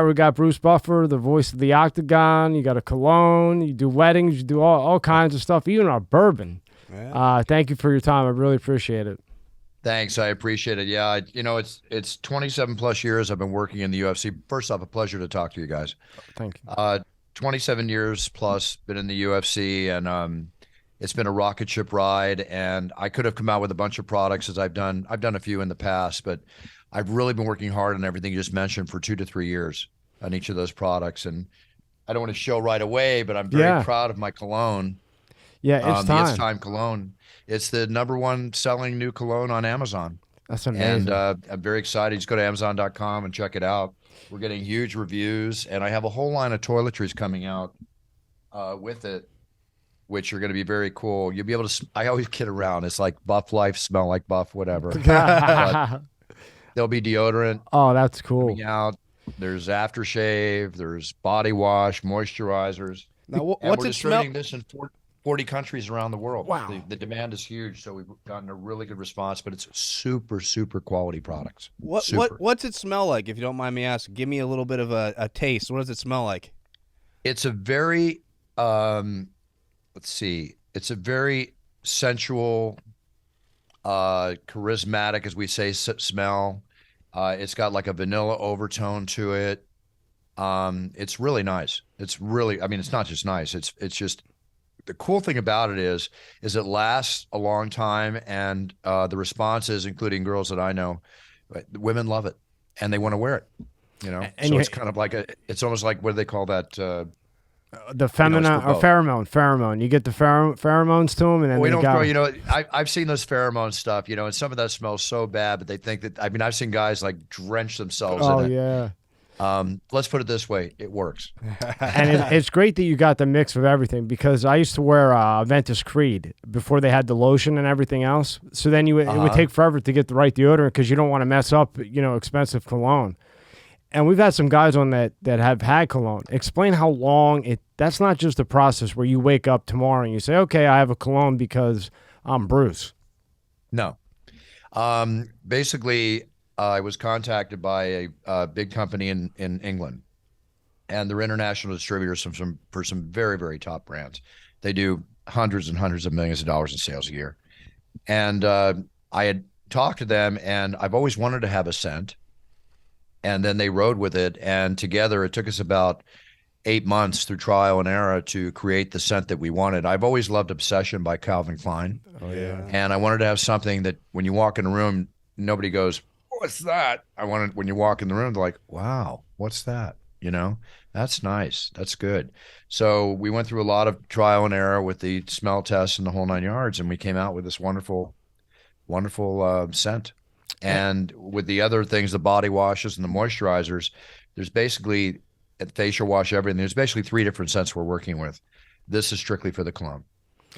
why we got Bruce Buffer, the voice of the Octagon. You got a Cologne. You do weddings. You do all kinds of stuff, even our bourbon. Yeah. Thank you for your time. I really appreciate it. Thanks. I appreciate it. Yeah. It's 27 plus years I've been working in the UFC. First off, a pleasure to talk to you guys. Thank you. 27 years plus been in the UFC, and it's been a rocket ship ride. And I could have come out with a bunch of products, as I've done a few in the past, but I've really been working hard on everything you just mentioned for 2 to 3 years on each of those products. And I don't want to show right away, but I'm very proud of my cologne. Yeah, it's time. The It's Time cologne. It's the #1 selling new cologne on Amazon. That's amazing. And I'm very excited. Just go to Amazon.com and check it out. We're getting huge reviews, and I have a whole line of toiletries coming out with it, which are going to be very cool. You'll be able to. I always kid around. It's like Buff Life, smell like Buff, whatever. But there'll be deodorant. Oh, that's cool. Coming out. There's aftershave. There's body wash, moisturizers. Now, what's it smell? We're distributing this in 40 countries around the world. Wow. The demand is huge, so we've gotten a really good response, but it's super, super quality products. What's it smell like, if you don't mind me asking? Give me a little bit of a taste. What does it smell like? It's a very, let's see, it's a very sensual, charismatic, as we say, smell. It's got like a vanilla overtone to it. It's really nice. It's really, I mean, it's not just nice. It's just, the cool thing about it is it lasts a long time, and the responses, including girls that I know, women love it and they want to wear it. And so it's kind of like it's almost like, what do they call that? The feminine or pheromone. You get the pheromones to them, and then we don't throw. I've seen those pheromone stuff. And some of that smells so bad, but they think that. I mean, I've seen guys like drench themselves in it. Oh yeah. Let's put it this way: it works. And it's great that you got the mix of everything, because I used to wear Ventus Creed before they had the lotion and everything else. So then it would take forever to get the right deodorant, because you don't want to mess up, expensive cologne. And we've had some guys on that have had cologne. Explain how long that's not just a process where you wake up tomorrow and you say, okay, I have a cologne because I'm Bruce. No. Basically, I was contacted by a big company in England, and they're international distributors for some very, very top brands. They do hundreds and hundreds of millions of dollars in sales a year. And I had talked to them, and I've always wanted to have a scent. And then they rode with it, and together it took us about 8 months through trial and error to create the scent that we wanted. I've always loved Obsession by Calvin Klein. Oh yeah. And I wanted to have something that when you walk in a room, nobody goes, what's that? I wanted, when you walk in the room, they're like, wow, what's that? That's nice. That's good. So we went through a lot of trial and error with the smell tests and the whole 9 yards, and we came out with this wonderful, wonderful scent. And with the other things, the body washes and the moisturizers, there's basically facial wash, everything. There's basically 3 different scents we're working with. This is strictly for the cologne.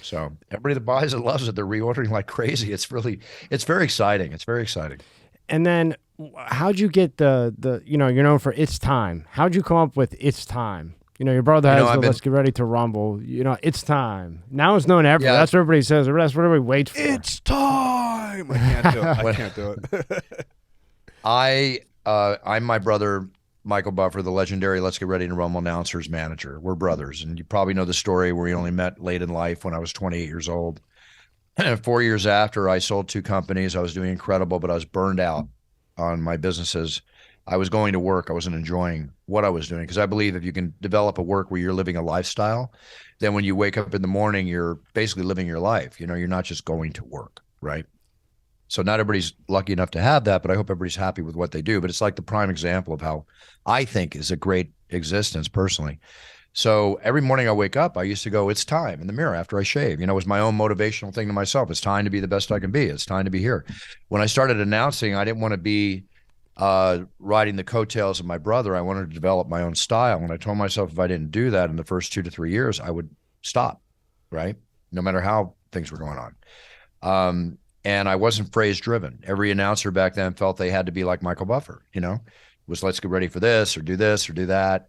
So everybody that buys it loves it. They're reordering like crazy. It's very exciting. It's very exciting. And then how'd you get the you're known for It's Time. How'd you come up with It's Time? Your brother has Let's Get Ready to Rumble. It's time. Now it's known everywhere. Yeah. That's what everybody says. That's what everybody waits for. It's time. I can't do it. I can't do it. I'm my brother, Michael Buffer, the legendary Let's Get Ready to Rumble announcer's manager. We're brothers. And you probably know the story where we only met late in life when I was 28 years old. 4 years after, I sold 2 companies. I was doing incredible, but I was burned out on my businesses. I was going to work. I wasn't enjoying what I was doing, because I believe if you can develop a work where you're living a lifestyle, then when you wake up in the morning, you're basically living your life. You're not just going to work, right? So not everybody's lucky enough to have that, but I hope everybody's happy with what they do. But it's like the prime example of how I think is a great existence personally. So every morning I wake up, I used to go, it's time, in the mirror after I shave. It was my own motivational thing to myself. It's time to be the best I can be. It's time to be here. When I started announcing, I didn't want to be riding the coattails of my brother. I wanted to develop my own style. And I told myself if I didn't do that in the first 2 to 3 years, I would stop, right? No matter how things were going on. And I wasn't phrase driven. Every announcer back then felt they had to be like Michael Buffer, was let's get ready for this or do that.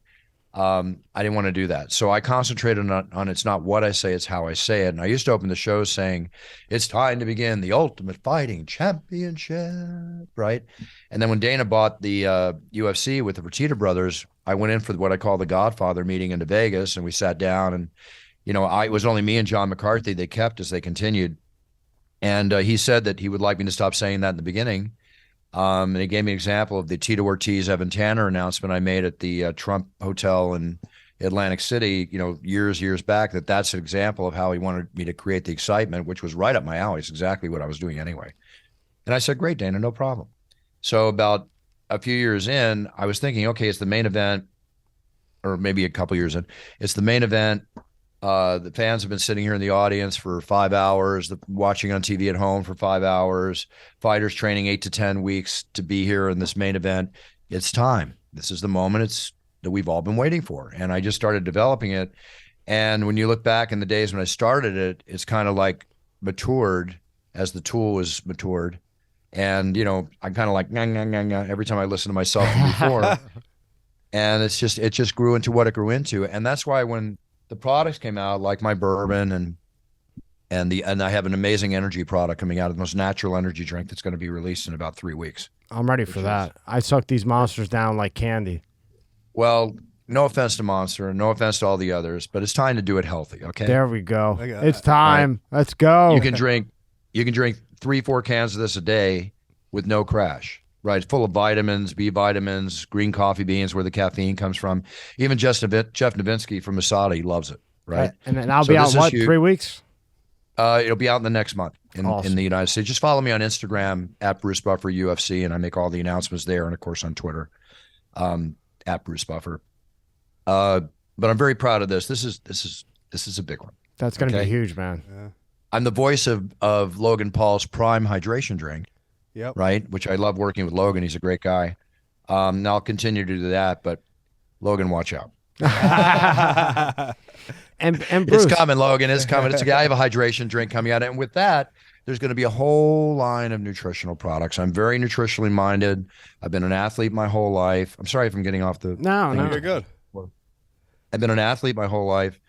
I didn't want to do that. So I concentrated on it's not what I say, it's how I say it. And I used to open the show saying, it's time to begin the Ultimate Fighting Championship, right? And then when Dana bought the UFC with the Fertitta brothers, I went in for what I call the Godfather meeting into Vegas, and we sat down, and it was only me and John McCarthy. They kept as they continued, and he said that he would like me to stop saying that in the beginning. And he gave me an example of the Tito Ortiz Evan Tanner announcement I made at the Trump Hotel in Atlantic City, years back. That's an example of how he wanted me to create the excitement, which was right up my alley. It's exactly what I was doing anyway. And I said, great, Dana, no problem. So about a few years in, I was thinking, okay, it's the main event, or maybe a couple years in, it's the main event. The fans have been sitting here in the audience for 5 hours, watching on TV at home for 5 hours, fighters training 8 to 10 weeks to be here in this main event. It's time. This is the moment that we've all been waiting for. And I just started developing it. And when you look back in the days when I started it, it's kind of like matured as the tool was matured. And, I'm kind of like, nah, nah, nah, nah, every time I listen to myself from before. And it just grew into what it grew into. And that's why when the products came out, like my bourbon and I have an amazing energy product coming out, the most natural energy drink that's going to be released in about 3 weeks. I'm ready for that. I suck these monsters down like candy. Well, no offense to Monster, no offense to all the others, but it's time to do it healthy. Okay. There we go. It's time. Right. Let's go. You can drink 3-4 cans of this a day with no crash. Right, full of vitamins, B vitamins, green coffee beans, where the caffeine comes from. Even Jeff Novinsky from Masada loves it. Right, and then I'll be out what 3 weeks? It'll be out in the next month Awesome. in the United States. Just follow me on Instagram at Bruce Buffer UFC, and I make all the announcements there, and of course on Twitter at Bruce Buffer. But I'm very proud of this. This is a big one. That's going to be huge, man. Yeah. I'm the voice of Logan Paul's Prime hydration drink. Yep. Right, which I love working with Logan. He's a great guy. And I'll continue to do that, but Logan, watch out. and Bruce. It's coming, Logan. It's coming. I have a hydration drink coming out, and with that, there's going to be a whole line of nutritional products. I'm very nutritionally minded. I've been an athlete my whole life. I'm sorry if I'm getting off the. No, you're good. I've been an athlete my whole life,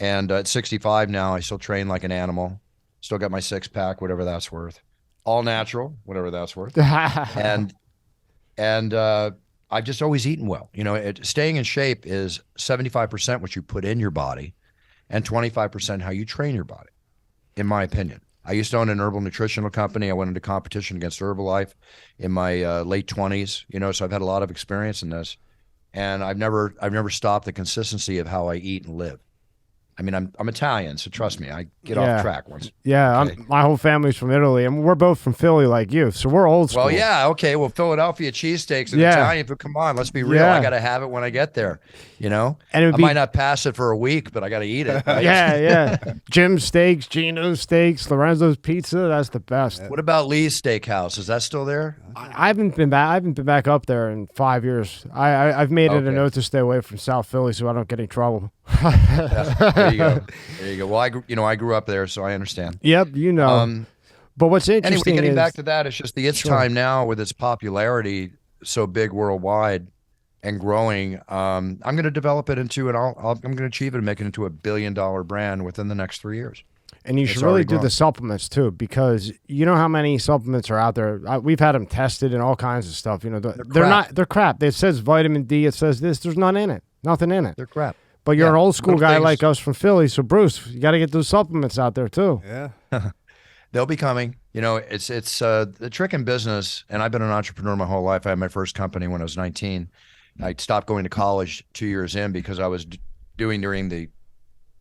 and at 65 now, I still train like an animal. Still got my 6-pack, whatever that's worth. All natural, whatever that's worth. and I've just always eaten well. Staying in shape is 75% what you put in your body and 25% how you train your body, in my opinion. I used to own an herbal nutritional company. I went into competition against Herbalife in my late 20s, so I've had a lot of experience in this. And I've never stopped the consistency of how I eat and live. I mean, I'm Italian, so trust me, I get off track once. Yeah, okay. My whole family's from Italy, and we're both from Philly like you, so we're old school. Well, yeah, okay. Well, Philadelphia cheesesteaks and Italian food, come on, let's be real. I got to have it when I get there, And I might not pass it for a week, but I got to eat it. Right? Yeah. Jim's Steaks, Gino's Steaks, Lorenzo's Pizza, that's the best. What about Lee's Steakhouse? Is that still there? I haven't been back up there in 5 years. I've made it a note to stay away from South Philly so I don't get in trouble. There you go. Well, I grew up there, so I understand. Yep, But what's interesting anyway, getting is, back to that, it's just it's time now with its popularity so big worldwide and growing. I'm going to develop it into I'm going to achieve it and make it into $1 billion brand within the next 3 years. And you should really do the supplements too, because you know how many supplements are out there. We've had them tested and all kinds of stuff. They're crap. It says vitamin D. It says this. There's nothing in it. They're crap. But you're an old school guy like us from Philly, so Bruce, you got to get those supplements out there too. Yeah, they'll be coming. It's the trick in business. And I've been an entrepreneur my whole life. I had my first company when I was 19. I stopped going to college 2 years in because I was doing during the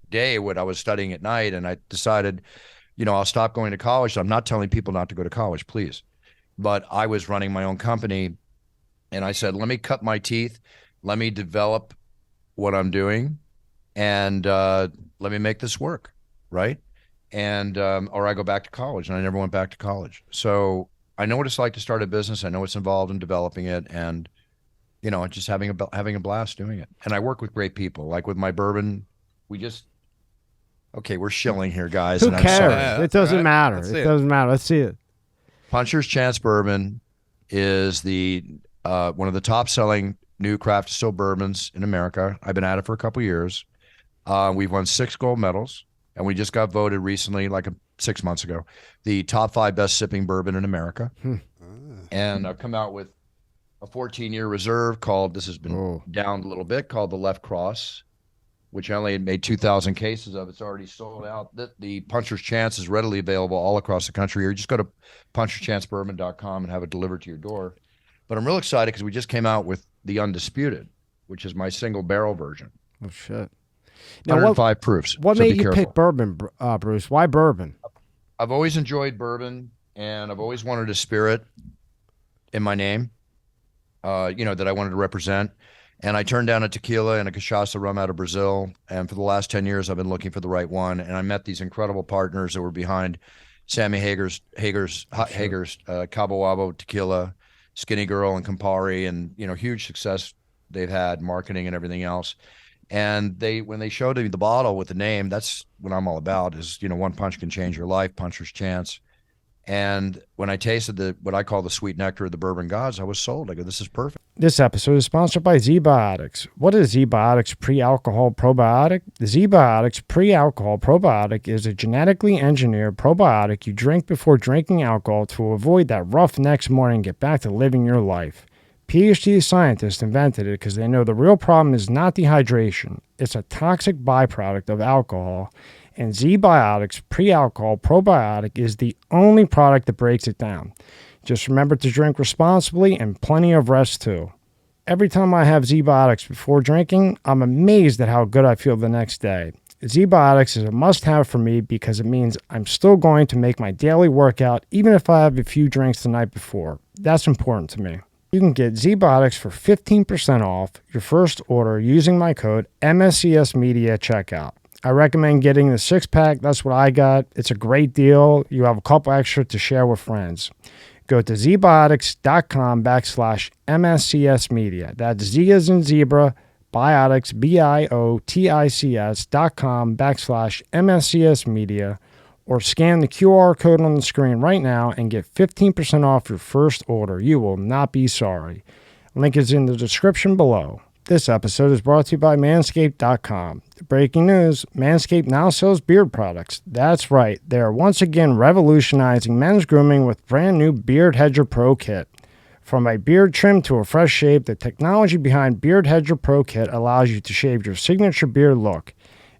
day what I was studying at night, and I decided, I'll stop going to college. I'm not telling people not to go to college, please, but I was running my own company, and I said, let me cut my teeth, let me develop what I'm doing, and let me make this work, right? And or I go back to college, and I never went back to college. So I know what it's like to start a business. I know what's involved in developing it, and just having a blast doing it. And I work with great people, like with my bourbon. We're shilling here, guys. Who and cares? I'm sorry. It doesn't matter. It doesn't matter. Let's see it. Puncher's Chance Bourbon is the one of the top-selling new craft distilled bourbons in America. I've been at it for a couple years. We've won 6 gold medals, and we just got voted recently, 6 months ago, the top 5 best sipping bourbon in America. And I've come out with a 14-year reserve called, this has been down a little bit, called the Left Cross, which I only made 2,000 cases of. It's already sold out. The Puncher's Chance is readily available all across the country. Or you just go to puncherchancebourbon.com and have it delivered to your door. But I'm real excited because we just came out with the Undisputed, which is my single barrel version. Oh, shit. Now, 105 proofs. What made you pick bourbon, Bruce? Why bourbon? I've always enjoyed bourbon, and I've always wanted a spirit in my name, that I wanted to represent. And I turned down a tequila and a cachaça rum out of Brazil. And for the last 10 years, I've been looking for the right one. And I met these incredible partners that were behind Sammy Hager's Cabo Wabo tequila, Skinny Girl and Campari, and, huge success they've had, marketing and everything else. And when they showed me the bottle with the name, that's what I'm all about is, one punch can change your life, Puncher's Chance. And when I tasted what I call the sweet nectar of the bourbon gods, I was sold. I go, this is perfect. This episode is sponsored by Zbiotics. What is Zbiotics pre-alcohol probiotic? The Zbiotics pre-alcohol probiotic is a genetically engineered probiotic you drink before drinking alcohol to avoid that rough next morning and get back to living your life. PhD scientists invented it because they know the real problem is not dehydration. It's a toxic byproduct of alcohol. And Zbiotics pre-alcohol probiotic is the only product that breaks it down. Just remember to drink responsibly and plenty of rest too. Every time I have Zbiotics before drinking, I'm amazed at how good I feel the next day. Zbiotics is a must-have for me because it means I'm still going to make my daily workout even if I have a few drinks the night before. That's important to me. You can get Zbiotics for 15% off your first order using my code MSCS Media at checkout. I recommend getting the 6-pack. That's what I got. It's a great deal. You have a couple extra to share with friends. Go to zbiotics.com/MSCS Media. That's Z as in zebra, biotics, BIOTICS.com/MSCS Media, or scan the QR code on the screen right now and get 15% off your first order. You will not be sorry. Link is in the description below. This episode is brought to you by Manscaped.com. Breaking news, Manscaped now sells beard products. That's right, they are once again revolutionizing men's grooming with brand new Beard Hedger Pro Kit. From a beard trim to a fresh shave, the technology behind Beard Hedger Pro Kit allows you to shave your signature beard look.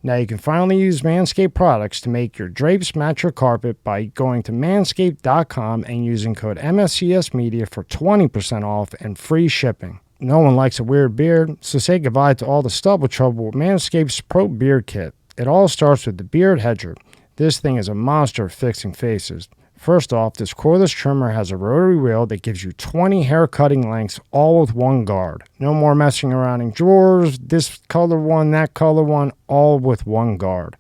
Now you can finally use Manscaped products to make your drapes match your carpet by going to Manscaped.com and using code MSCS Media for 20% off and free shipping. No one likes a weird beard, so say goodbye to all the stubble trouble with Manscaped's Pro Beard Kit. It all starts with the Beard Hedger. This thing is a monster of fixing faces. First off, this cordless trimmer has a rotary wheel that gives you 20 hair cutting lengths, all with one guard. No more messing around in drawers, this color one, that color one, all with one guard.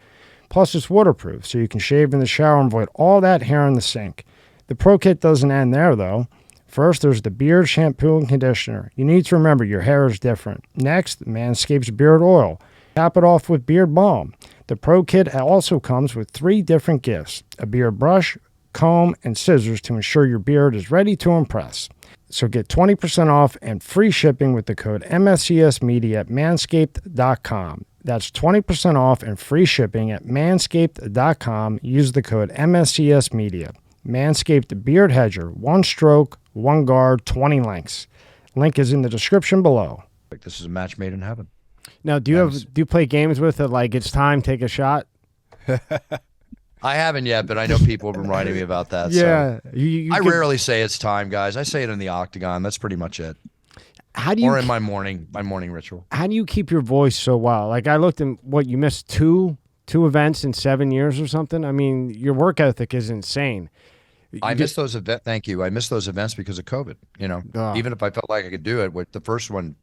Plus, it's waterproof, so you can shave in the shower and avoid all that hair in the sink. The Pro Kit doesn't end there, though. First, there's the beard shampoo and conditioner. You need to remember your hair is different. Next, Manscaped's beard oil. Cap it off with beard balm. The Pro Kit also comes with 3 different gifts: a beard brush, comb, and scissors to ensure your beard is ready to impress. So get 20% off and free shipping with the code MSCS Media at Manscaped.com. That's 20% off and free shipping at Manscaped.com. Use the code MSCS Media. Manscaped Beard Hedger, 1 stroke, 1 guard, 20 lengths. Link is in the description below. This is a match made in heaven. Now, do you play games with it like it's time, take a shot? I haven't yet, but I know people have been writing me about that. Yeah. So. I rarely say it's time, guys. I say it in the Octagon. That's pretty much it. Or in my morning ritual. How do you keep your voice so well? Like I looked in you missed two events in 7 years or something. I mean, your work ethic is insane. I miss those events. Thank you. I miss those events because of COVID. Even if I felt like I could do it, with the first one,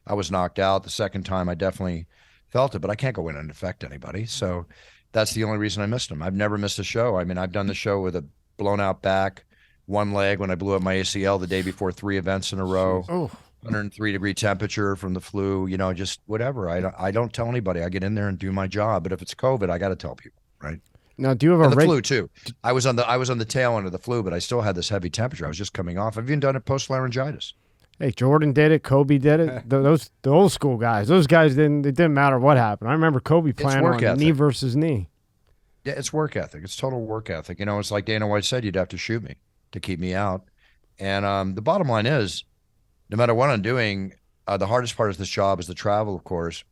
I was knocked out. The second time, I definitely felt it, but I can't go in and affect anybody. So that's the only reason I missed them. I've never missed a show. I mean, I've done the show with a blown out back, one leg when I blew up my ACL the day before 3 events in a row. 103-degree temperature from the flu. Just whatever. I don't tell anybody. I get in there and do my job. But if it's COVID, I got to tell people, right? Now, do you have the flu too? I was on the tail end of the flu, but I still had this heavy temperature. I was just coming off. I've even done it post laryngitis. Hey, Jordan did it. Kobe did it. The old school guys. Those guys didn't. It didn't matter what happened. I remember Kobe playing on knee versus knee. Yeah, it's work ethic. It's total work ethic. It's like Dana White said, you'd have to shoot me to keep me out. And the bottom line is, no matter what I'm doing, the hardest part of this job is the travel, of course.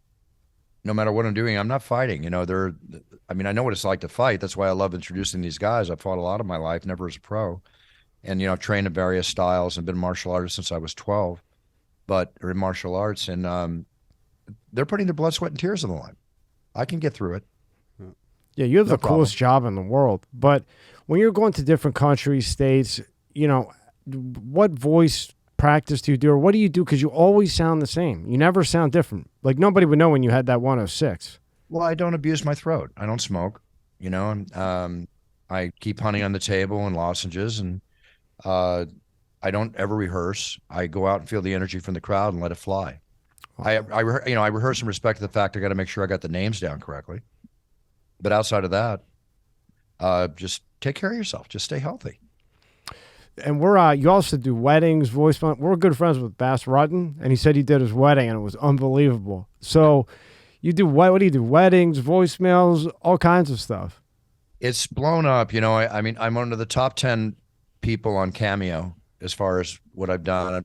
No matter what I'm doing, I'm not fighting. You know, I mean, I know what it's like to fight. That's why I love introducing these guys. I've fought a lot of my life, never as a pro. And, you know, I've trained in various styles and been a martial artist since I was 12, or in martial arts. And they're putting their blood, sweat, and tears on the line. I can get through it. Yeah, you have No the coolest job in the world. But when you're going to different countries, states, you know, what voice practice do you do, or what do you do? Because you always sound the same. You never sound different. Like nobody would know when you had that 106. Well, I don't abuse my throat. I don't smoke, you know, and I keep honey on the table and lozenges, and I don't ever rehearse. I go out and feel the energy from the crowd and let it fly. I rehearse in respect to the fact I got to make sure I got the names down correctly. But outside of that, just take care of yourself. Just stay healthy. And you also do weddings, voicemail. We're good friends with Bass Rutten, and he said he did his wedding, and it was unbelievable. So you do what do you do? Weddings, voicemails, all kinds of stuff. It's blown up. You know, I mean, I'm one of the top 10 people on Cameo as far as what I've done.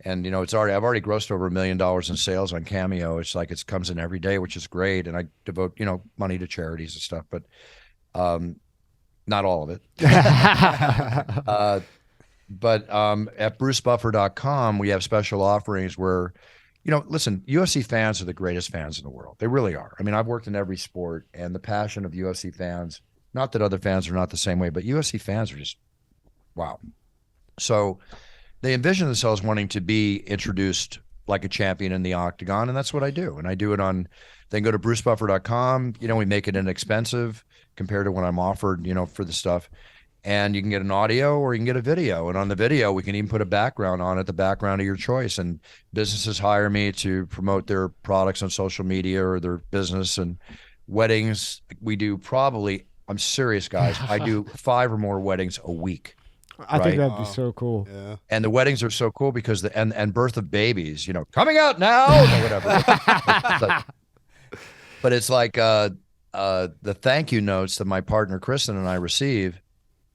And, you know, I've already grossed over $1 million in sales on Cameo. It's like it comes in every day, which is great. And I devote, you know, money to charities and stuff, but not all of it. But at brucebuffer.com, we have special offerings where, you know, listen, UFC fans are the greatest fans in the world. They really are. I mean, I've worked in every sport, and the passion of UFC fans, not that other fans are not the same way, but UFC fans are just, wow. So they envision themselves wanting to be introduced like a champion in the Octagon, and that's what I do. And I do it then go to brucebuffer.com. You know, we make it inexpensive compared to what I'm offered, you know, for the stuff. And you can get an audio or you can get a video. And on the video, we can even put a background on it, the background of your choice. And businesses hire me to promote their products on social media or their business. And weddings, we do probably, I'm serious, guys, I do 5 or more weddings a week. I think that'd be so cool. Yeah. And the weddings are so cool because and birth of babies, you know, coming out now or whatever. But it's like the thank you notes that my partner Kristen and I receive.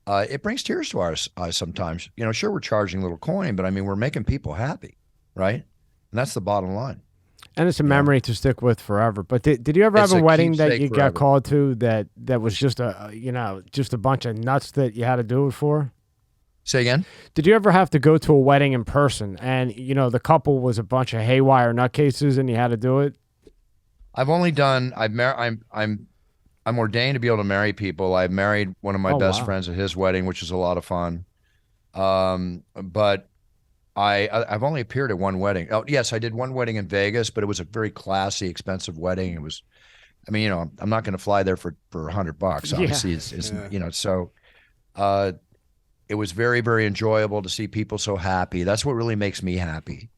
It brings tears to our eyes sometimes. You know, sure, we're charging a little coin, but I mean, we're making people happy, right? And that's the bottom line. And it's a memory to stick with forever. But did you ever have a wedding that you got called to that was just just a bunch of nuts that you had to do it for? Say again? Did you ever have to go to a wedding in person and, you know, the couple was a bunch of haywire nutcases and you had to do it? I'm ordained to be able to marry people. I married one of my best friends at his wedding, which was a lot of fun. But I've only appeared at one wedding. Oh, yes, I did one wedding in Vegas, but it was a very classy, expensive wedding. It was, I mean, you know, I'm not going to fly there for $100. Obviously, it's you know, so it was very, very enjoyable to see people so happy. That's what really makes me happy.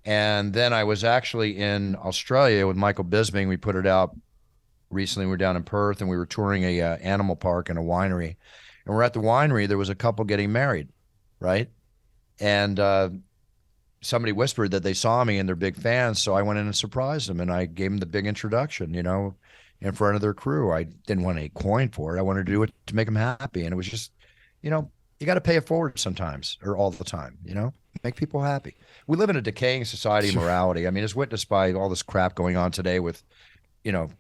And then I was actually in Australia with Michael Bisping. We put it out recently. We were down in Perth and we were touring a animal park and a winery. And we're at the winery. There was a couple getting married, right? And somebody whispered that they saw me and they're big fans. So I went in and surprised them and I gave them the big introduction, you know, in front of their crew. I didn't want a coin for it. I wanted to do it to make them happy. And it was just, you know, you got to pay it forward sometimes or all the time, you know, make people happy. We live in a decaying society of morality. I mean, it's witnessed by all this crap going on today with, you know,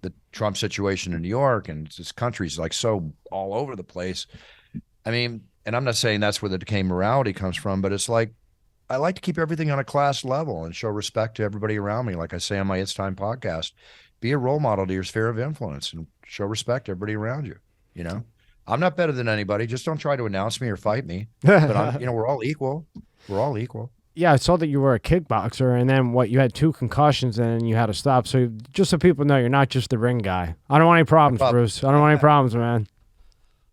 the Trump situation in New York, and this country's like so all over the place. I mean, and I'm not saying that's where the decaying morality comes from, but it's like, I like to keep everything on a class level and show respect to everybody around me. Like I say on my It's Time podcast, be a role model to your sphere of influence and show respect to everybody around you. You know, I'm not better than anybody. Just don't try to announce me or fight me. But I'm, you know, we're all equal. We're all equal. Yeah, I saw that you were a kickboxer, and then you had 2 concussions, and you had to stop. So just so people know, you're not just the ring guy. I don't want any problems, Bruce. I don't want any problems, man.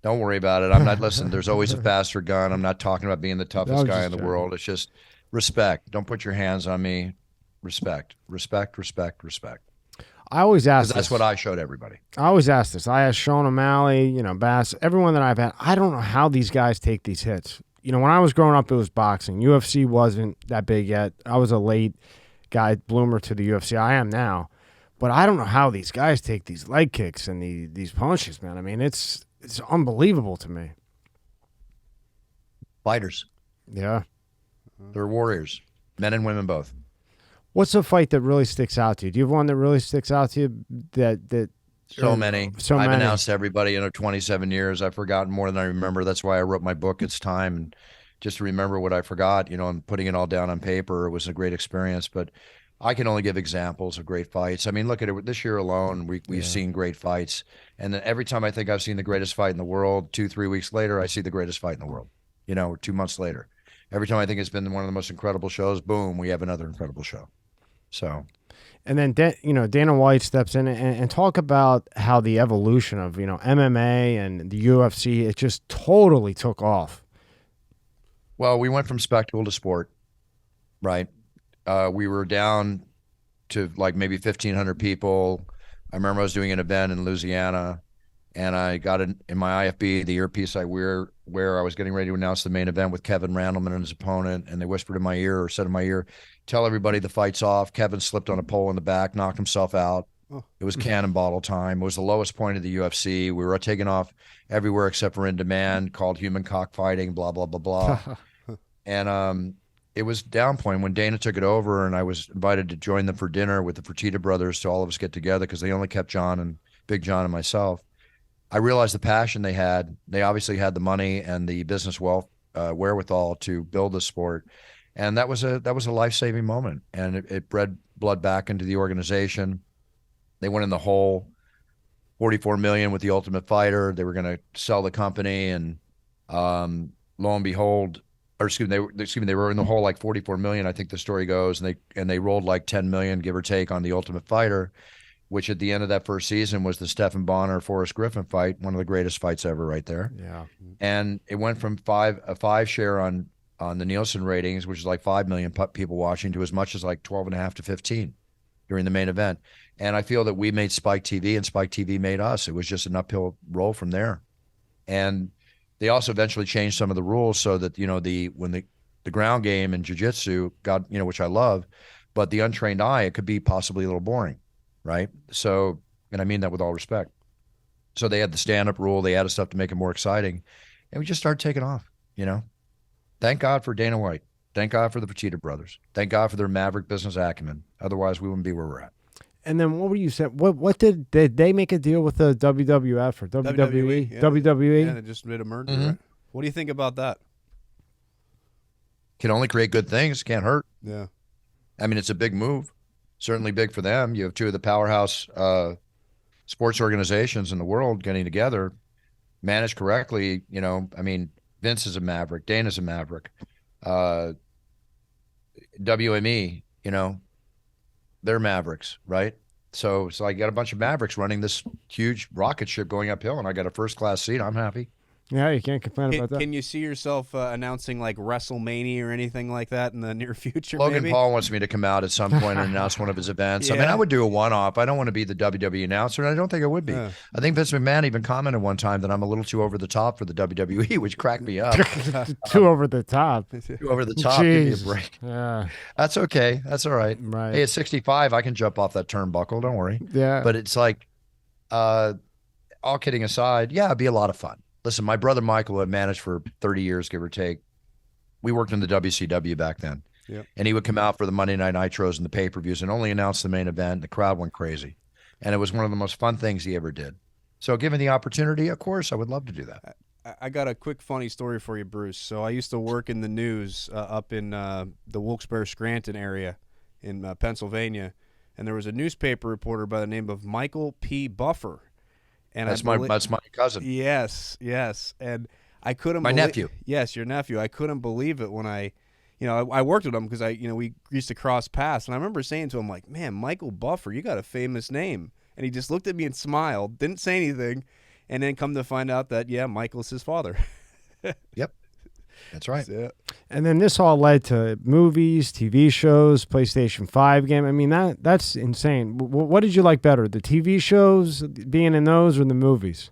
Don't worry about it. I'm not, listen, there's always a faster gun. I'm not talking about being the toughest guy in the world. It's just respect. Don't put your hands on me. Respect, respect, respect, respect. I always ask this. That's what I showed everybody. I always ask this. I asked Sean O'Malley, you know, Bass, everyone that I've had. I don't know how these guys take these hits. You know, when I was growing up, it was boxing. UFC wasn't that big yet. I was a late guy bloomer to the UFC. I am now. But I don't know how these guys take these leg kicks and these punches, man. I mean, it's unbelievable to me. Fighters. Yeah. They're warriors. men and women both. What's a fight that really sticks out to you? Do you have one that really sticks out to you? So many. So I've many. announced to everybody in 27 years. I've forgotten more than I remember. That's why I wrote my book. It's time, and just to remember what I forgot, and putting it all down on paper. It was a great experience, but I can only give examples of great fights. I mean, look at it. This year alone, we've seen great fights, and then every time I think I've seen the greatest fight in the world, 2-3 weeks later, I see the greatest fight in the world. Or 2 months later. Every time I think it's been one of the most incredible shows, boom, we have another incredible show. So, and then Dana White steps in and talk about how the evolution of MMA and the UFC, it just totally took off. Well, we went from spectacle to sport, right? We were down to like maybe 1,500 people. I remember I was doing an event in Louisiana, and I got in my IFB, the earpiece I wear, where I was getting ready to announce the main event with Kevin Randleman and his opponent, and they whispered in my ear or said in my ear, "Tell everybody the fight's off." Kevin slipped on a pole in the back, knocked himself out. It was cannonball time. It was the lowest point of the UFC. We were taking off everywhere except for in demand, called human cockfighting, blah, blah, blah, blah. And it was down point when Dana took it over, and I was invited to join them for dinner with the Fertitta brothers to all of us get together because they only kept Big John and myself. I realized the passion they had. They obviously had the money and the business wherewithal to build the sport. And that was a life-saving moment. And it bred blood back into the organization. They went in the hole, $44 million with the Ultimate Fighter. They were going to sell the company, and lo and behold, they were in the hole like $44 million, I think the story goes, and they rolled like $10 million, give or take, on the Ultimate Fighter, which at the end of that first season was the Stephan Bonner Forrest Griffin fight, one of the greatest fights ever, right there. Yeah. And it went from a 5 share on the Nielsen ratings, which is like 5 million people watching, to as much as like 12.5 to 15 during the main event. And I feel that we made Spike TV, and Spike TV made us. It was just an uphill roll from there. And they also eventually changed some of the rules so that, when the ground game and jiu-jitsu got, which I love, but the untrained eye, it could be possibly a little boring, right? So, and I mean that with all respect. So they had the stand-up rule. They added stuff to make it more exciting. And we just started taking off, Thank God for Dana White. Thank God for the Fertitta brothers. Thank God for their maverick business acumen. Otherwise, we wouldn't be where we're at. And then what were you saying? What did they make a deal with the WWF or WWE? Yeah. WWE? Yeah, they just made a merger. Right? What do you think about that? Can only create good things. Can't hurt. Yeah. I mean, it's a big move. Certainly big for them. You have two of the powerhouse sports organizations in the world getting together, managed correctly. I mean, Vince is a maverick. Dana's a maverick. WME, they're mavericks, right? So I got a bunch of mavericks running this huge rocket ship going uphill, and I got a first-class seat. I'm happy. Yeah, you can't complain about that. Can you see yourself announcing like WrestleMania or anything like that in the near future? Logan maybe? Paul wants me to come out at some point and announce one of his events. Yeah. I mean, I would do a one-off. I don't want to be the WWE announcer, and I don't think I would be. I think Vince McMahon even commented one time that I'm a little too over the top for the WWE, which cracked me up. Too over the top. Too over the top. Jeez. Give me a break. Yeah. That's okay. That's all right. Right. Hey, at 65, I can jump off that turnbuckle. Don't worry. Yeah. But it's like, all kidding aside, yeah, it'd be a lot of fun. Listen, my brother Michael had managed for 30 years, give or take. We worked in the WCW back then. Yep. And he would come out for the Monday Night Nitros and the pay-per-views and only announce the main event. The crowd went crazy. And it was one of the most fun things he ever did. So given the opportunity, of course, I would love to do that. I got a quick funny story for you, Bruce. So I used to work in the news up in the Wilkes-Barre-Scranton area in Pennsylvania. And there was a newspaper reporter by the name of Michael P. Buffer. And that's my cousin. Yes. And I couldn't. My nephew. Yes, your nephew. I couldn't believe it when I worked with him because we used to cross paths, and I remember saying to him like, "Man, Michael Buffer, you got a famous name." And he just looked at me and smiled, didn't say anything, and then come to find out that Michael's his father. Yep. That's right. That's it. And then this all led to movies, TV shows, PlayStation 5 game. I mean, that's insane. What did you like better, the TV shows, being in those, or the movies?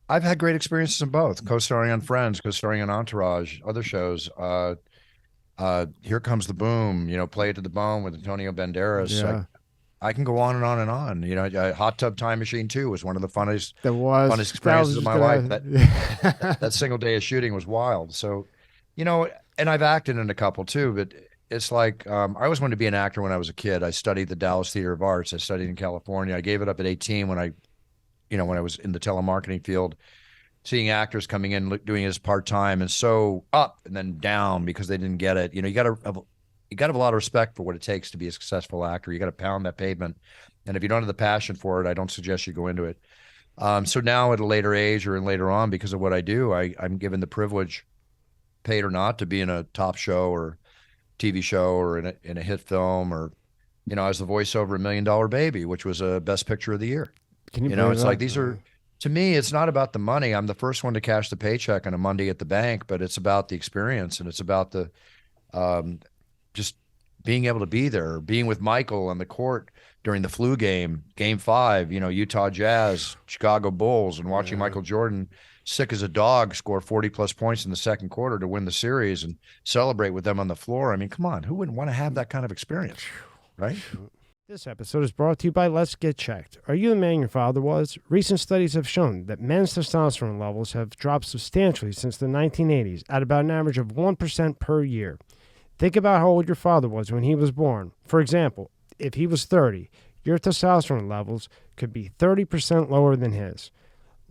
I've had great experiences in both. Co-starring on Friends, co-starring on Entourage, other shows. Here Comes the Boom, Play It to the Bone with Antonio Banderas. Yeah. I can go on and on and on. Hot Tub Time Machine 2 was one of the funnest experiences of my life. That single day of shooting was wild. So, and I've acted in a couple too, but it's like I always wanted to be an actor when I was a kid. I studied the Dallas Theater of Arts. I studied in California. I gave it up at 18 when when I was in the telemarketing field, seeing actors coming in doing it as part-time and so up and then down because they didn't get it. You got to have a lot of respect for what it takes to be a successful actor. You got to pound that pavement. And if you don't have the passion for it, I don't suggest you go into it. So now at a later age or later on, because of what I do, I'm given the privilege, paid or not, to be in a top show or TV show or in a hit film, or, I was the voiceover of $1 Million Baby, which was a Best Picture of the Year. Can you it's like these are, to me, it's not about the money. I'm the first one to cash the paycheck on a Monday at the bank, but it's about the experience, and it's about the just being able to be there, being with Michael on the court during the flu game, Game 5, Utah Jazz, Chicago Bulls, and watching Michael Jordan, sick as a dog, score 40-plus points in the second quarter to win the series and celebrate with them on the floor. I mean, come on, who wouldn't want to have that kind of experience, right? This episode is brought to you by Let's Get Checked. Are you the man your father was? Recent studies have shown that men's testosterone levels have dropped substantially since the 1980s at about an average of 1% per year. Think about how old your father was when he was born. For example, if he was 30, your testosterone levels could be 30% lower than his.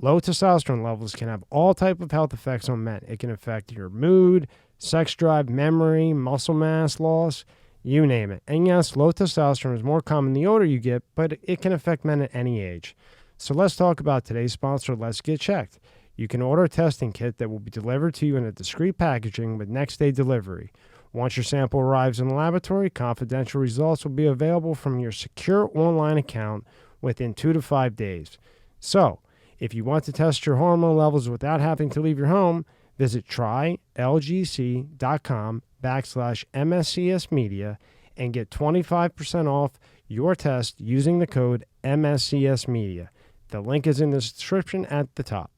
Low testosterone levels can have all type of health effects on men. It can affect your mood, sex drive, memory, muscle mass loss, you name it. And yes, low testosterone is more common the older you get, but it can affect men at any age. So let's talk about today's sponsor, Let's Get Checked. You can order a testing kit that will be delivered to you in a discreet packaging with next-day delivery. Once your sample arrives in the laboratory, confidential results will be available from your secure online account within 2 to 5 days. So, if you want to test your hormone levels without having to leave your home, visit trylgc.com/MSCS Media and get 25% off your test using the code MSCS Media. The link is in the description at the top.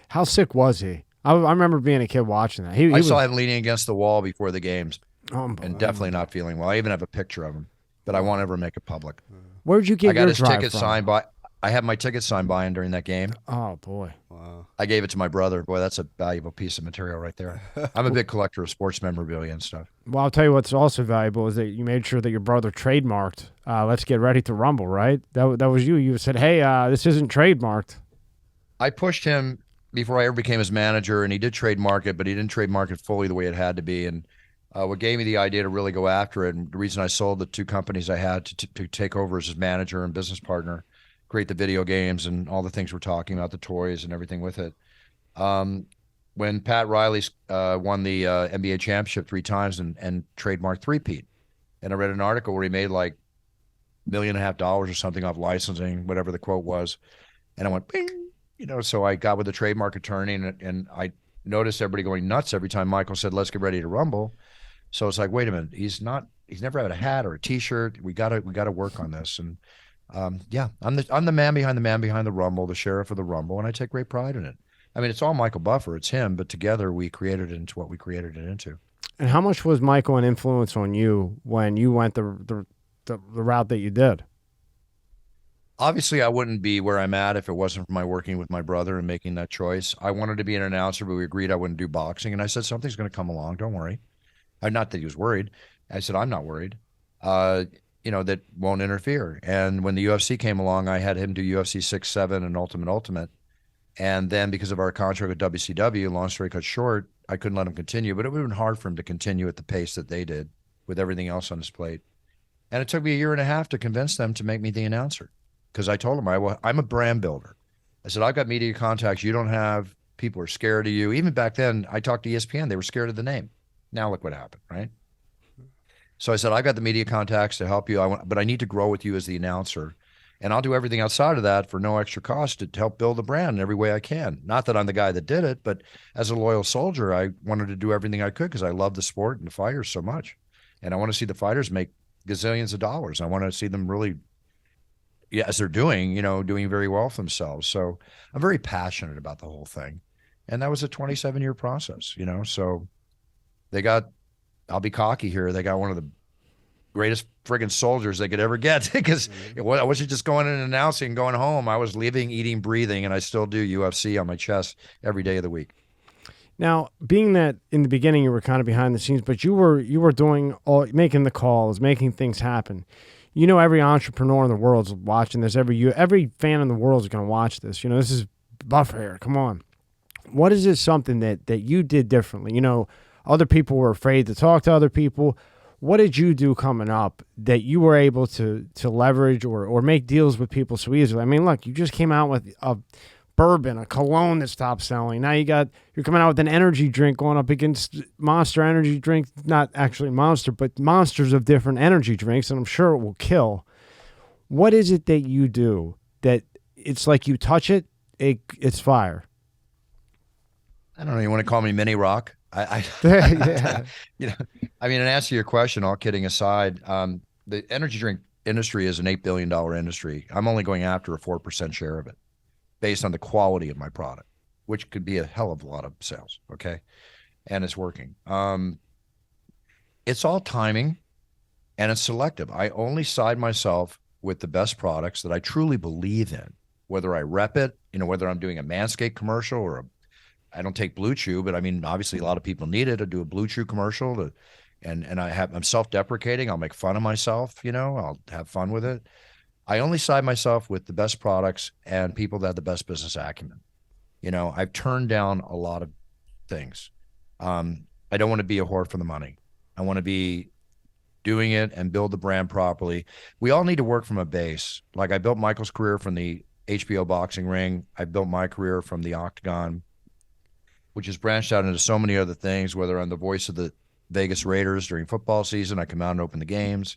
How sick was he? I remember being a kid watching that. I saw him leaning against the wall before the games and definitely not feeling well. I even have a picture of him, but I won't ever make it public. Where'd you get your drive from? I got his ticket signed by. I had my ticket signed by him during that game. Oh, boy. Wow. I gave it to my brother. Boy, that's a valuable piece of material right there. I'm a big collector of sports memorabilia and stuff. Well, I'll tell you what's also valuable is that you made sure that your brother trademarked Let's Get Ready to Rumble, right? That was you. You said, hey, this isn't trademarked. I pushed him before I ever became his manager, and he did trademark it, but he didn't trademark it fully the way it had to be. And what gave me the idea to really go after it, and the reason I sold the 2 companies I had to take over as his manager and business partner, create the video games and all the things we're talking about, the toys and everything with it. When Pat Riley won the NBA championship 3 times and trademarked three-peat, and I read an article where he made like $1.5 million or something off licensing, whatever the quote was, and I went, bing, so I got with the trademark attorney, and I noticed everybody going nuts every time Michael said, let's get ready to rumble. So it's like, wait a minute, he's never had a hat or a t-shirt. We gotta work on this. And I'm the man behind the rumble, the sheriff of the rumble, and I take great pride in it. I mean, it's all Michael Buffer, it's him, but together we created it into what we created it into. And how much was Michael an influence on you when you went the route that you did? Obviously, I wouldn't be where I'm at if it wasn't for my working with my brother and making that choice. I wanted to be an announcer, but we agreed I wouldn't do boxing. And I said, something's going to come along. Don't worry. Not that he was worried. I said, I'm not worried. That won't interfere. And when the UFC came along, I had him do UFC 6, 7, and Ultimate. And then because of our contract with WCW, long story cut short, I couldn't let him continue. But it would have been hard for him to continue at the pace that they did with everything else on his plate. And it took me 1.5 years to convince them to make me the announcer. Because I told him, I'm a brand builder. I said, I've got media contacts you don't have. People are scared of you. Even back then, I talked to ESPN. They were scared of the name. Now look what happened, right? So I said, I've got the media contacts to help you, but I need to grow with you as the announcer. And I'll do everything outside of that for no extra cost to help build the brand in every way I can. Not that I'm the guy that did it, but as a loyal soldier, I wanted to do everything I could because I love the sport and the fighters so much. And I want to see the fighters make gazillions of dollars. I want to see them really, as they're doing, doing very well for themselves. So I'm very passionate about the whole thing. And that was a 27-year process, so I'll be cocky here. They got one of the greatest friggin' soldiers they could ever get because I wasn't just going in and announcing and going home. I was living, eating, breathing, and I still do UFC on my chest every day of the week. Now, being that in the beginning you were kind of behind the scenes, but you were doing making the calls, making things happen. You know, every entrepreneur in the world's watching this. Every fan in the world is going to watch this. You know, this is Buffer here. Come on. What is this something that you did differently? You know, other people were afraid to talk to other people. What did you do coming up that you were able to leverage or make deals with people so easily? I mean, look, you just came out with a bourbon, a Cologne that stopped selling. Now you're coming out with an energy drink going up against Monster energy drink, not actually Monster, but monsters of different energy drinks, and I'm sure it will kill. What is it that you do that it's like you touch it, it's fire? I don't know. You want to call me Mini Rock? Yeah. You know, I mean, and answer your question, all kidding aside, the energy drink industry is an $8 billion industry. I'm only going after a 4% share of it based on the quality of my product, which could be a hell of a lot of sales. Okay. And it's working. It's all timing and it's selective. I only side myself with the best products that I truly believe in, whether I rep it, you know, whether I'm doing a Manscaped commercial or I don't take Blue Chew, but I mean, obviously a lot of people need it to do a Blue Chew commercial and I'm self-deprecating. I'll make fun of myself, you know, I'll have fun with it. I only side myself with the best products and people that have the best business acumen. You know, I've turned down a lot of things. I don't want to be a whore for the money. I want to be doing it and build the brand properly. We all need to work from a base. Like I built Michael's career from the HBO boxing ring. I built my career from the Octagon, which has branched out into so many other things, whether I'm the voice of the Vegas Raiders during football season, I come out and open the games,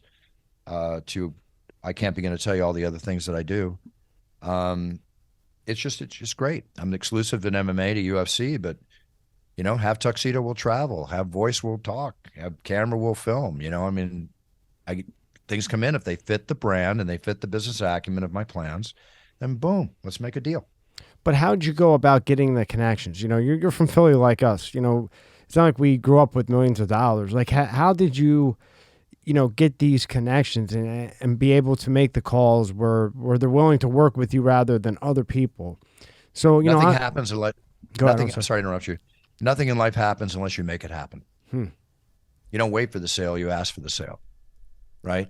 to I can't begin to tell you all the other things that I do. It's just great. I'm exclusive in MMA to UFC, but you know, have tuxedo will travel, have voice will talk, have camera will film. You know, I mean, things come in if they fit the brand and they fit the business acumen of my plans, then boom, let's make a deal. But how'd you go about getting the connections? You know, you're from Philly like us. You know, it's not like we grew up with millions of dollars. Like, how did you, you know, get these connections and be able to make the calls where they're willing to work with you rather than other people? So, you nothing know, happens unless sorry to interrupt you. Nothing in life happens unless you make it happen. You don't wait for the sale, you ask for the sale, right?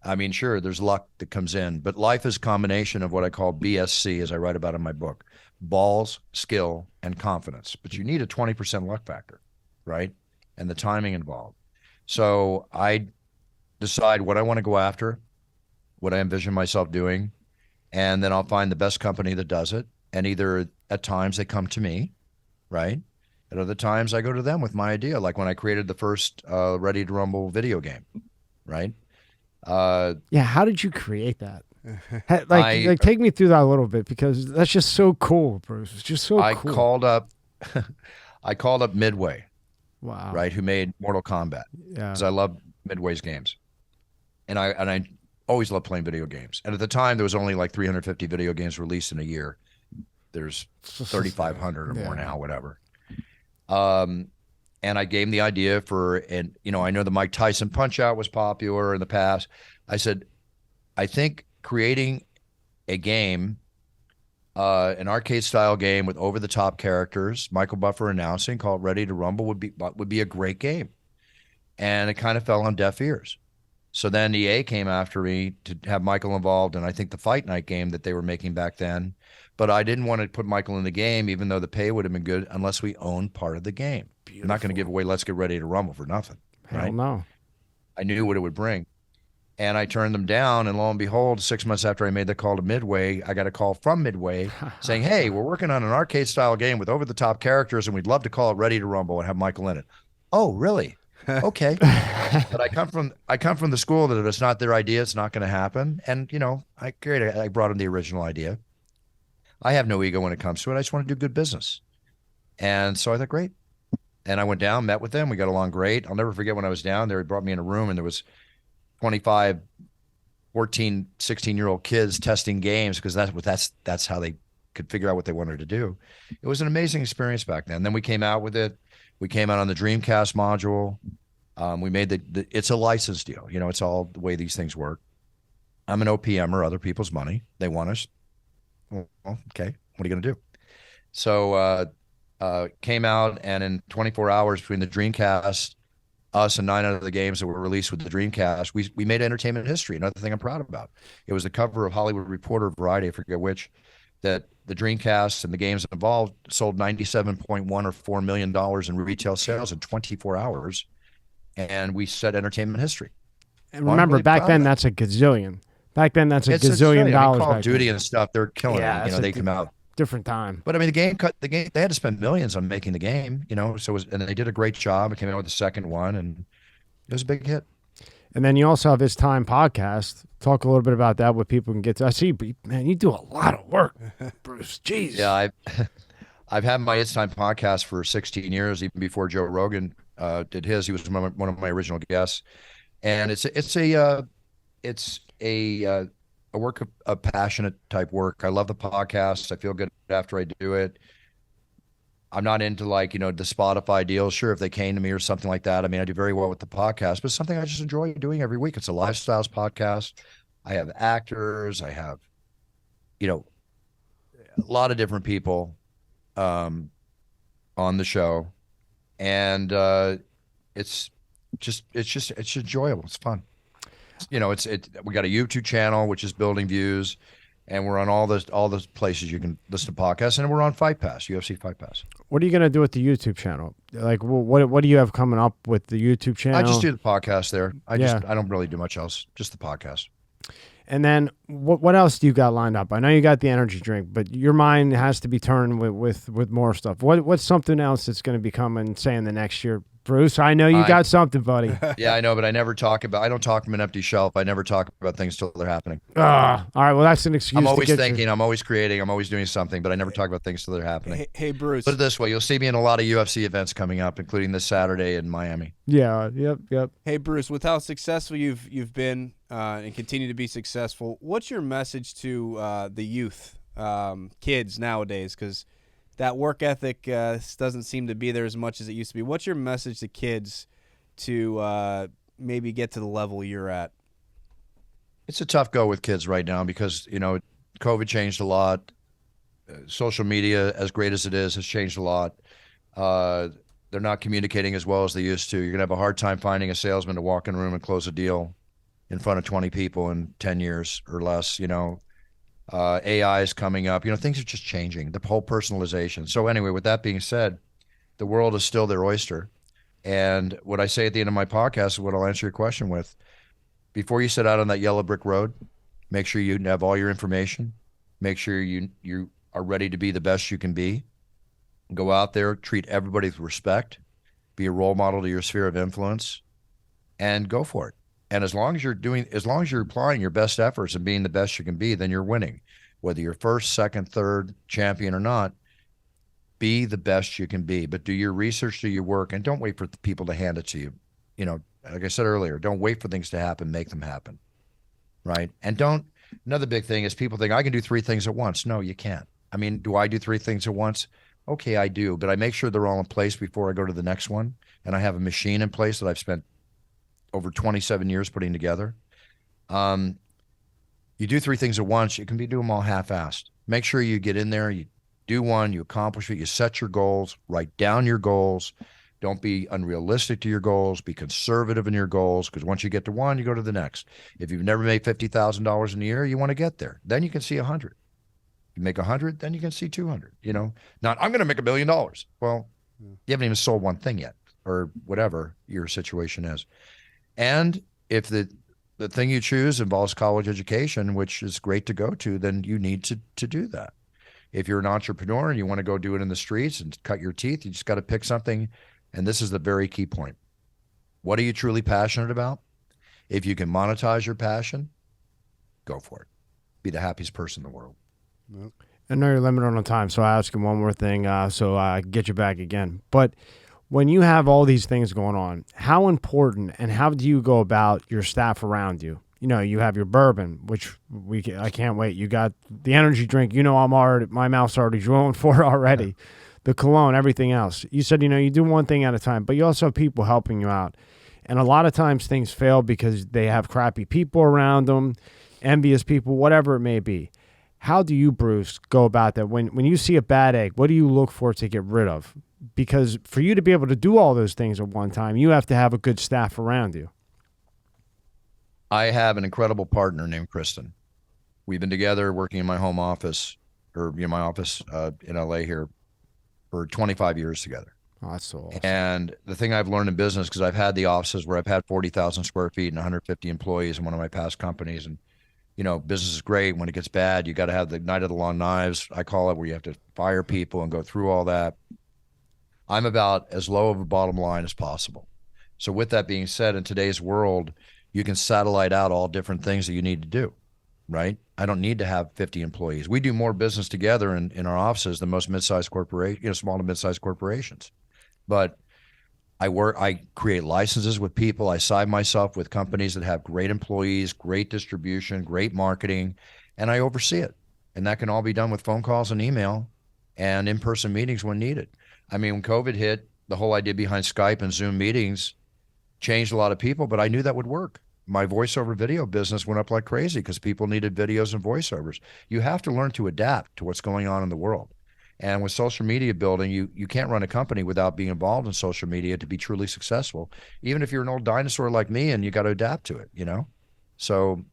I mean, sure, there's luck that comes in, but life is a combination of what I call BSC, as I write about in my book: balls, skill, and confidence. But you need a 20% luck factor, right? And the timing involved. So I decide what I want to go after, what I envision myself doing, and then I'll find the best company that does it. And either at times they come to me, right? At other times I go to them with my idea, like when I created the first Ready to Rumble video game, right? Yeah, how did you create that? Like take me through that a little bit, because that's just so cool, Bruce. It's just so cool. I called up Midway, wow, right, who made Mortal Kombat, because I love Midway's games, and I always loved playing video games. And at the time, there was only like 350 video games released in a year. There's 3,500 or more now, whatever. And I gave him the idea and you know, I know the Mike Tyson Punch Out was popular in the past. I said, I think creating a game, an arcade style game with over the top characters, Michael Buffer announcing, called Ready to Rumble, would be a great game. And it kind of fell on deaf ears. So then EA came after me to have Michael involved in, I think, the Fight Night game that they were making back then. But I didn't want to put Michael in the game, even though the pay would have been good, unless we owned part of the game. Beautiful. I'm not going to give away Let's Get Ready to Rumble for nothing. Hell right? no. I knew what it would bring. And I turned them down, and lo and behold, 6 months after I made the call to Midway, I got a call from Midway saying, hey, we're working on an arcade-style game with over-the-top characters, and we'd love to call it Ready to Rumble and have Michael in it. Oh, really? Okay. But I come from the school that if it's not their idea, it's not going to happen. And, you know, I brought in the original idea. I have no ego when it comes to it. I just want to do good business. And so I thought, great. And I went down, met with them. We got along great. I'll never forget when I was down there, he brought me in a room and there was 25, 14, 16-year-old kids testing games, because that's how they could figure out what they wanted to do. It was an amazing experience back then. Then we came out with it. We came out on the Dreamcast module. We made it's a license deal. You know, it's all the way these things work. I'm an OPMer, other people's money. They want us. Well, okay, what are you going to do? So came out, and in 24 hours between the Dreamcast, us, and 9 out of the games that were released with the Dreamcast, we made entertainment history. Another thing I'm proud about. It was the cover of Hollywood Reporter, Variety, I forget which, that the Dreamcast and the games involved sold $97.1 or $4 million in retail sales in 24 hours, and we set entertainment history. And remember, back then, that's a gazillion. Back then, that's a gazillion dollars. Call of Duty and stuff, they're killing it. You know, they come out. Different time. But I mean, the game, they had to spend millions on making the game, you know, and they did a great job. It came out with the second one, and it was a big hit. And then you also have It's Time podcast. Talk a little bit about that, what people can get to. I see, man, you do a lot of work, Bruce. Jeez. Yeah, I've had my It's Time podcast for 16 years, even before Joe Rogan did his. He was one of my original guests, and it's a work of passionate type work. I love the podcast. I feel good after I do it. I'm not into like, you know, the Spotify deals. Sure, if they came to me or something like that. I mean, I do very well with the podcast, but it's something I just enjoy doing every week. It's a lifestyles podcast. I have actors. I have, you know, a lot of different people on the show, and it's enjoyable. It's fun. You know, we got a YouTube channel which is building views, and we're on all those places you can listen to podcasts, and we're on Fight Pass, UFC Fight Pass. What are you gonna do with the YouTube channel? Like, what do you have coming up with the YouTube channel? I just do the podcast there. I don't really do much else, just the podcast. And then what else do you got lined up? I know you got the energy drink, but your mind has to be turned with more stuff. What's something else that's going to be coming, say, in the next year? Bruce, I know you got something, buddy. Yeah, I know, but I don't talk from an empty shelf. I never talk about things till they're happening. All right, well, that's an excuse. I'm always thinking, I'm always creating, I'm always doing something, but I never talk about things till they're happening. Hey, Bruce. Put it this way, you'll see me in a lot of UFC events coming up, including this Saturday in Miami. Yeah, yep. Hey, Bruce, with how successful you've been and continue to be successful, what's your message to the youth, kids nowadays? Because that work ethic doesn't seem to be there as much as it used to be. What's your message to kids to maybe get to the level you're at? It's a tough go with kids right now because, you know, COVID changed a lot. Social media, as great as it is, has changed a lot. They're not communicating as well as they used to. You're going to have a hard time finding a salesman to walk in a room and close a deal in front of 20 people in 10 years or less, you know. AI is coming up. You know, things are just changing, the whole personalization. So anyway, with that being said, the world is still their oyster. And what I say at the end of my podcast is what I'll answer your question with. Before you set out on that yellow brick road, make sure you have all your information. Make sure you are ready to be the best you can be. Go out there, treat everybody with respect, be a role model to your sphere of influence, and go for it. And as long as you're applying your best efforts and being the best you can be, then you're winning. Whether you're first, second, third champion or not, be the best you can be. But do your research, do your work, and don't wait for people to hand it to you. You know, like I said earlier, don't wait for things to happen, make them happen. Right? And another big thing is people think I can do 3 things at once. No, you can't. I mean, do I do 3 things at once? Okay, I do, but I make sure they're all in place before I go to the next one. And I have a machine in place that I've spent over 27 years putting together. You do 3 things at once, you can do them all half-assed. Make sure you get in there, you do one, you accomplish it, you set your goals, write down your goals. Don't be unrealistic to your goals, be conservative in your goals, because once you get to one, you go to the next. If you've never made $50,000 in a year, you want to get there. Then you can see 100. You make 100, then you can see 200, you know? Not, I'm going to make $1 million. Well, you haven't even sold one thing yet, or whatever your situation is. And if the thing you choose involves college education, which is great to go to, then you need to do that. If you're an entrepreneur and you want to go do it in the streets and cut your teeth, you just got to pick something. And this is the very key point. What are you truly passionate about? If you can monetize your passion, go for it. Be the happiest person in the world. Yep. I know you're limited on time, so I'll ask you one more thing so I can get you back again. But when you have all these things going on, how important and how do you go about your staff around you? You know, you have your bourbon, which I can't wait. You got the energy drink. You know, my mouth's already drooling for it already. Yeah. The cologne, everything else. You said, you know, you do one thing at a time, but you also have people helping you out. And a lot of times things fail because they have crappy people around them, envious people, whatever it may be. How do you, Bruce, go about that? When you see a bad egg, what do you look for to get rid of? Because for you to be able to do all those things at one time, you have to have a good staff around you. I have an incredible partner named Kristen. We've been together working in my home office, or my office in LA here, for 25 years together. Oh, that's so awesome. And the thing I've learned in business, because I've had the offices where I've had 40,000 square feet and 150 employees in one of my past companies, and business is great. When it gets bad, you got to have the night of the long knives, I call it, where you have to fire people and go through all that. I'm about as low of a bottom line as possible. So with that being said, in today's world, you can satellite out all different things that you need to do, right? I don't need to have 50 employees. We do more business together in our offices than most mid-sized corporations, small to mid-sized corporations. But I create licenses with people. I side myself with companies that have great employees, great distribution, great marketing, and I oversee it. And that can all be done with phone calls and email and in-person meetings when needed. I mean, when COVID hit, the whole idea behind Skype and Zoom meetings changed a lot of people, but I knew that would work. My voiceover video business went up like crazy because people needed videos and voiceovers. You have to learn to adapt to what's going on in the world. And with social media building, you can't run a company without being involved in social media to be truly successful, even if you're an old dinosaur like me and you got to adapt to it, So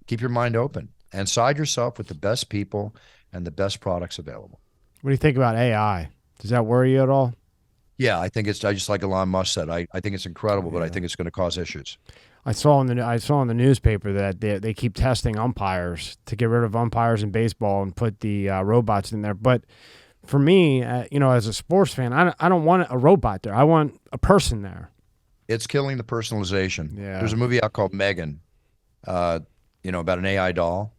keep your mind open and side yourself with the best people and the best products available. What do you think about AI? Does that worry you at all? Yeah, I think I just like Elon Musk said, I think it's incredible, but I think it's going to cause issues. I saw in the newspaper that they keep testing umpires to get rid of umpires in baseball and put the robots in there. But for me, as a sports fan, I don't want a robot there. I want a person there. It's killing the personalization. Yeah. There's a movie out called Megan, about an AI doll.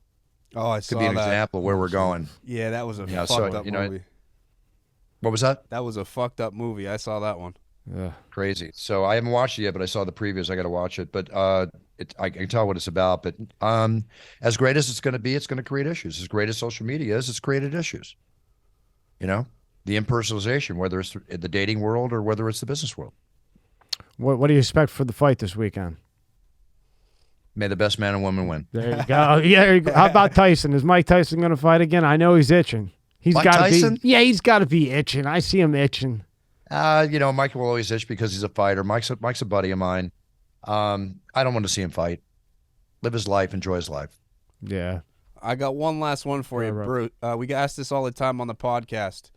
Oh, I saw that. Could be an example of where we're going. Yeah, that was a fucked up movie. What was that? That was a fucked up movie. I saw that one. Yeah. Crazy. So I haven't watched it yet, but I saw the previews. I got to watch it. But I can tell what it's about. But as great as it's going to be, it's going to create issues. As great as social media is, it's created issues. The impersonalization, whether it's the dating world or whether it's the business world. What do you expect for the fight this weekend? May the best man and woman win. There you go. Yeah. How about Tyson? Is Mike Tyson going to fight again? I know he's itching. Mike Tyson? He's got to be itching. I see him itching. Mike will always itch because he's a fighter. Mike's a buddy of mine. I don't want to see him fight. Live his life, enjoy his life. Yeah. I got one last one for you, Bruce. We get asked this all the time on the podcast.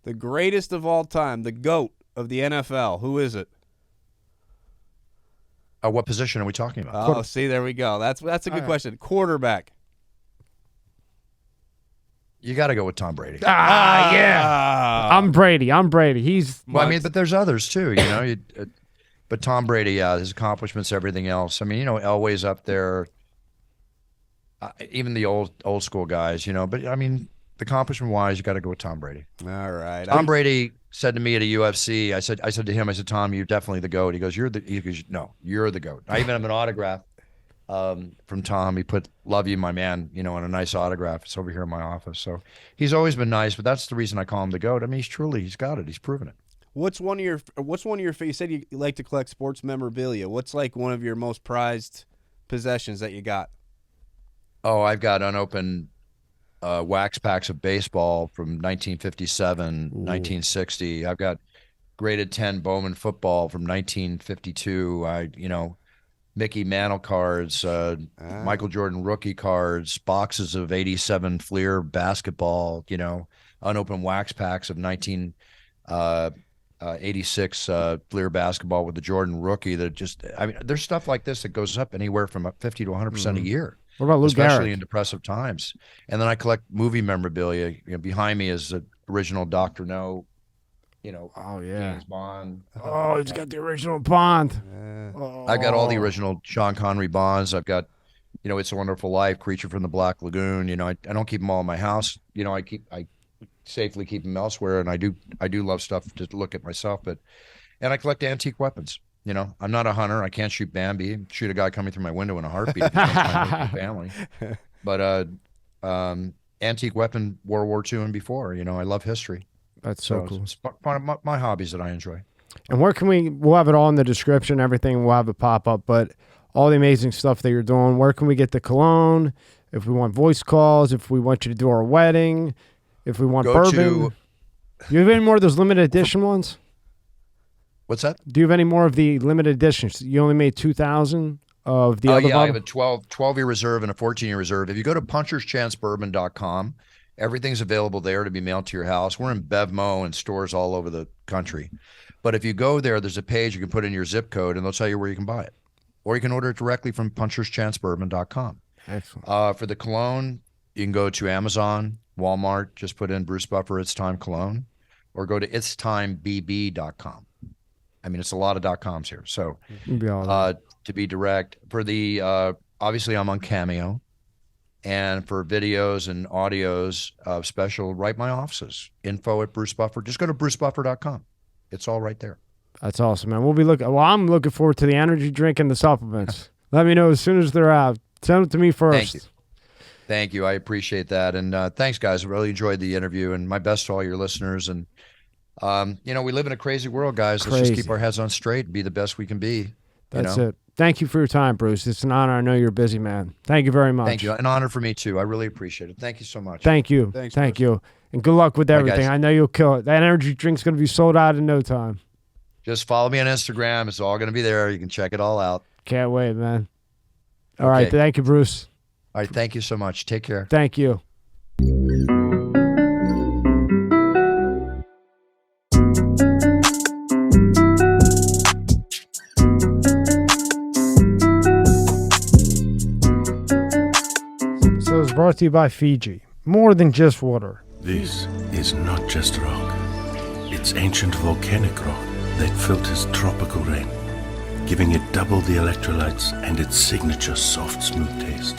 The greatest of all time, the GOAT of the NFL. Who is it? What position are we talking about? Oh, see, there we go. That's a good question. Quarterback. You got to go with Tom Brady. Yeah. I'm Brady. He's. Well, but there's others too. But Tom Brady, his accomplishments, everything else. Elway's up there. Even the old school guys, But the accomplishment wise, you got to go with Tom Brady. All right. Tom Brady said to me at a UFC. I said to him, Tom, you're definitely the GOAT. He goes, no, you're the GOAT. I even have an autograph from Tom. He put "Love you, my man," on a nice autograph. It's over here in my office. So he's always been nice, but that's the reason I call him the GOAT. He's got it. He's proven it. What's one of your you said you like to collect sports memorabilia. What's like one of your most prized possessions that you got? Oh, I've got unopened wax packs of baseball from 1957, 1960. I've got graded 10 Bowman football from 1952. Mickey Mantle cards, Michael Jordan rookie cards, boxes of 87 Fleer basketball, unopened wax packs of 1986 Fleer basketball with the Jordan rookie there's stuff like this that goes up anywhere from 50 to 100% a year. What about Lou especially Gehrig? In depressive times. And then I collect movie memorabilia. Behind me is the original Dr. No, oh yeah, James Bond. Oh, he's got the original Bond. I've got all the original Sean Connery Bonds. I've got, It's a Wonderful Life, Creature from the Black Lagoon. I don't keep them all in my house. I safely keep them elsewhere, and I do love stuff to look at myself. And I collect antique weapons. I'm not a hunter. I can't shoot Bambi, shoot a guy coming through my window in a heartbeat. If my family, but antique weapon, World War II and before. I love history. That's so cool. It's part of my hobbies that I enjoy. And where can we'll have it all in the description, everything. We'll have it pop up, but all the amazing stuff that you're doing. Where can we get the cologne? if we want voice calls, if we want you to do our wedding, if we want bourbon. Do you have any more of those limited edition ones? What's that? Do you have any more of the limited editions? You only made 2,000 of the other bottle? I have a 12-year reserve and a 14-year reserve. If you go to puncherschancebourbon.com, everything's available there to be mailed to your house. We're in Bevmo and stores all over the country. But if you go there, there's a page you can put in your zip code, and they'll tell you where you can buy it. Or you can order it directly from puncherschancebourbon.com. Excellent. For the cologne, you can go to Amazon, Walmart, just put in Bruce Buffer, It's Time Cologne, or go to itstimebb.com. I mean, it's a lot of .coms here. So to be direct, for the obviously I'm on Cameo, and for videos and audios of special, write my offices, info@Bruce Buffer. Just go to brucebuffer.com. It's all right there. That's awesome, man. We'll be looking. Well, I'm looking forward to the energy drink and the supplements. Let me know as soon as they're out. Send them to me first. Thank you. I appreciate that. And thanks, guys. I really enjoyed the interview, and my best to all your listeners. And we live in a crazy world, guys. Let's just keep our heads on straight and be the best we can be. That's it. Thank you for your time, Bruce. It's an honor. I know you're a busy man. Thank you very much. Thank you. An honor for me, too. I really appreciate it. Thank you so much. Thank you. Thanks, Thank Bruce. you. And good luck with everything. I know you'll kill it. That energy drink's going to be sold out in no time. Just follow me on Instagram. It's all going to be there. You can check it all out. Can't wait, man. All right. Thank you, Bruce. All right. Thank you so much. Take care. Thank you. It's brought to you by Fiji. More than just water. This is not just rock. It's ancient volcanic rock that filters tropical rain, giving it double the electrolytes and its signature soft, smooth taste.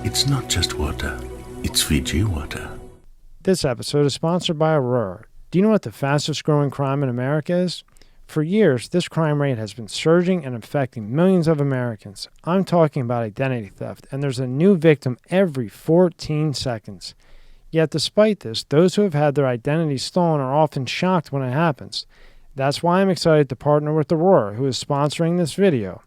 It's not just water. It's Fiji water. This episode is sponsored by Aurora. Do you know what the fastest growing crime in America is? For years, this crime rate has been surging and affecting millions of Americans. I'm talking about identity theft, and there's a new victim every 14 seconds. Yet despite this, those who have had their identity stolen are often shocked when it happens. That's why I'm excited to partner with Aurora, who is sponsoring this video.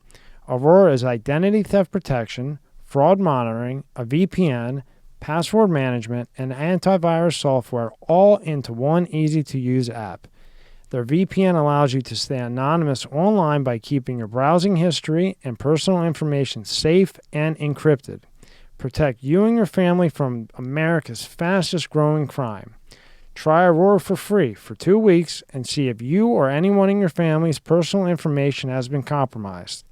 Aurora is identity theft protection, fraud monitoring, a VPN, password management, and antivirus software all into one easy-to-use app. Their VPN allows you to stay anonymous online by keeping your browsing history and personal information safe and encrypted. Protect you and your family from America's fastest growing crime. Try Aurora for free for 2 weeks and see if you or anyone in your family's personal information has been compromised.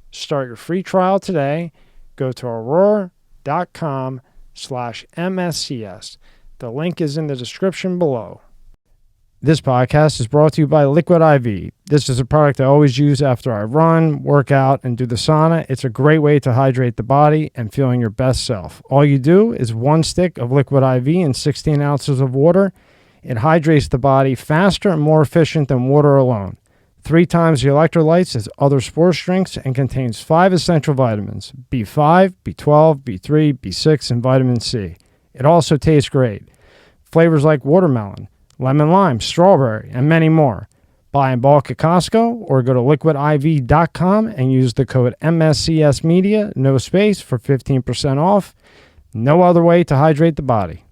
Start your free trial today. Go to aurora.com/MSCS. The link is in the description below. This podcast is brought to you by Liquid IV. This is a product I always use after I run, work out, and do the sauna. It's a great way to hydrate the body and feeling your best self. All you do is 1 stick of Liquid IV and 16 ounces of water. It hydrates the body faster and more efficient than water alone. 3 times the electrolytes as other sports drinks and contains 5 essential vitamins: B5, B12, B3, B6, and vitamin C. It also tastes great. Flavors like watermelon, lemon lime, strawberry, and many more. Buy in bulk at Costco or go to liquidiv.com and use the code MSCS Media, no space, for 15% off. No other way to hydrate the body.